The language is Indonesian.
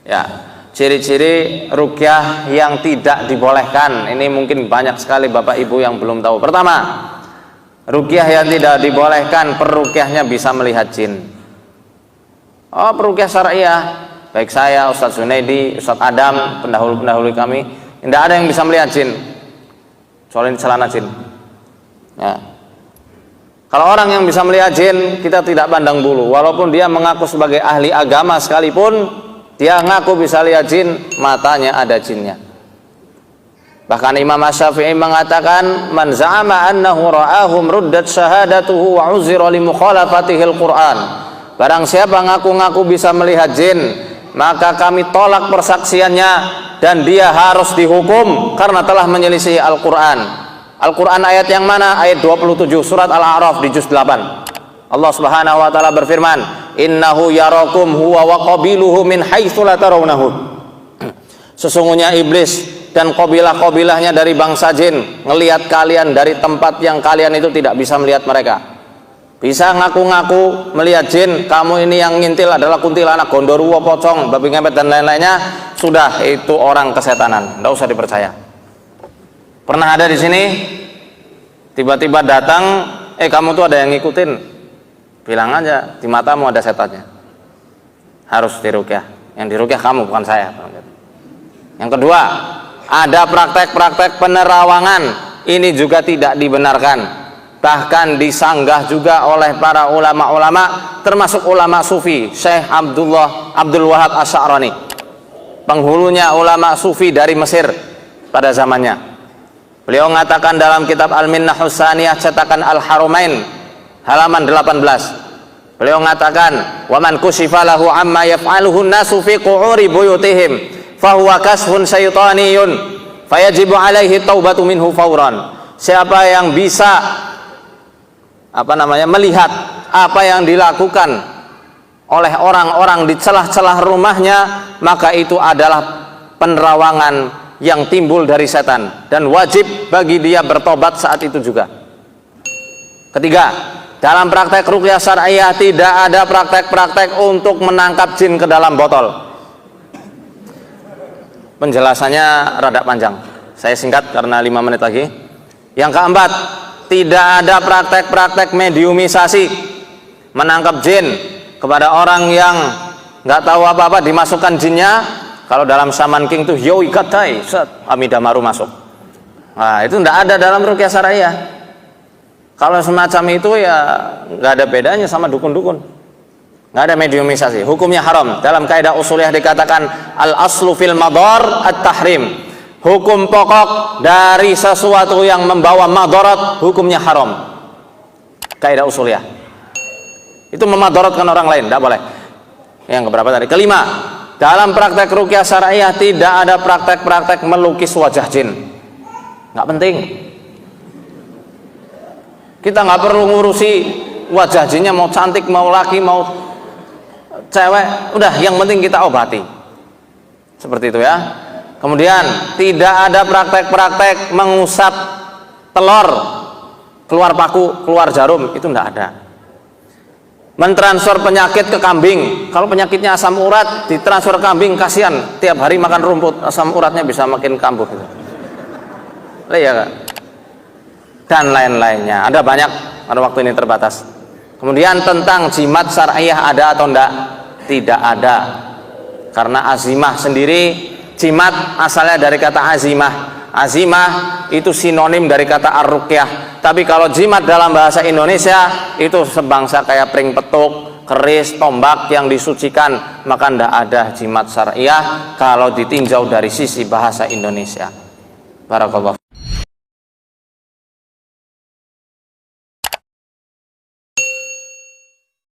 Ya, ciri-ciri ruqyah yang tidak dibolehkan. Ini mungkin banyak sekali Bapak Ibu yang belum tahu. Pertama, ruqyah yang tidak dibolehkan, peruqyahnya bisa melihat jin. Oh, peruqyah syariah, baik saya, Ustadz Junaidi, Ustadz Adam, pendahulu-pendahulu kami, tidak ada yang bisa melihat jin. Soalnya celana jin. Ya. Kalau orang yang bisa melihat jin, kita tidak pandang bulu. Walaupun dia mengaku sebagai ahli agama sekalipun, dia ngaku bisa lihat jin, matanya ada jinnya. Bahkan Imam Asy-Syafi'i mengatakan, man za'ama annahu ra'ahum ruddat syahadatuhu wa uzira li mukhalafatihil Qur'an. Barang siapa ngaku-ngaku bisa melihat jin, maka kami tolak persaksiannya dan dia harus dihukum karena telah menyelisih Al-Qur'an. Al-Quran ayat yang mana? Ayat 27 surat Al-A'raf di juz 8. Allah Subhanahu wa taala berfirman, "Innahu yarakum huwa wa qabiluhu min haitsu la tarawnahu." Sesungguhnya iblis dan kabilah-kabilahnya dari bangsa jin ngelihat kalian dari tempat yang kalian itu tidak bisa melihat mereka. Bisa ngaku-ngaku melihat jin, kamu ini yang ngintil adalah kuntilanak, gondoruo, pocong, babi ngepet dan lain-lainnya, sudah itu orang kesetanan, tidak usah dipercaya. Pernah ada di sini tiba-tiba datang, kamu tuh ada yang ngikutin, bilang aja di matamu ada setannya, harus diruqyah. Yang diruqyah kamu, bukan saya. Yang kedua, ada praktek-praktek penerawangan, ini juga tidak dibenarkan, bahkan disanggah juga oleh para ulama-ulama, termasuk ulama sufi. Syekh Abdul Wahab Asy'arani, penghulunya ulama sufi dari Mesir pada zamannya. Beliau mengatakan dalam kitab Al-Minnah Husaniyah cetakan Al-Haramain halaman 18. Beliau mengatakan, "Wa man kushifa lahu amma yaf'aluhu an-nasu fi qu'uri buyutihim, fa huwa kashfun syaitaniyun, fayajibu 'alaihi taubatu minhu fawran." Siapa yang bisa melihat apa yang dilakukan oleh orang-orang di celah-celah rumahnya, maka itu adalah penerawangan yang timbul dari setan dan wajib bagi dia bertobat saat itu juga. Ketiga, dalam praktek ruqyah syariah tidak ada praktek-praktek untuk menangkap jin ke dalam botol. Penjelasannya rada panjang, saya singkat karena 5 menit lagi. Yang keempat, tidak ada praktek-praktek mediumisasi, menangkap jin kepada orang yang nggak tahu apa-apa, dimasukkan jinnya. Kalau dalam Shaman King tuh yoi katai, Amidamaru masuk. Nah, itu tidak ada dalam ruqyah syariah. Kalau semacam itu ya nggak ada bedanya sama dukun-dukun. Nggak ada mediumisasi, hukumnya haram. Dalam kaidah usuliyah dikatakan al aslu fil madar at-tahrim. Hukum pokok dari sesuatu yang membawa madarat hukumnya haram. Kaidah usuliyah. Itu memadaratkan orang lain, tidak boleh. Yang keberapa tadi? Kelima, dalam praktek ruqyah syariah tidak ada praktek-praktek melukis wajah jin. Nggak penting. Kita nggak perlu ngurusi wajah jinnya mau cantik, mau laki, mau cewek. Udah, yang penting kita obati. Seperti itu ya. Kemudian tidak ada praktek-praktek mengusap telur, keluar paku, keluar jarum, itu nggak ada. Mentransfer penyakit ke kambing, kalau penyakitnya asam urat ditransfer ke kambing, kasihan tiap hari makan rumput, asam uratnya bisa makin kambuh gitu. Ya, dan lain-lainnya, ada banyak, pada waktu ini terbatas. Kemudian tentang jimat syariah ada atau enggak? Tidak ada, karena azimah sendiri, jimat asalnya dari kata azimah. Azimah itu sinonim dari kata ar-ruqyah. Tapi kalau jimat dalam bahasa Indonesia itu sebangsa kayak pring petuk, keris, tombak yang disucikan, maka tidak ada jimat syariah kalau ditinjau dari sisi bahasa Indonesia. Barakallah.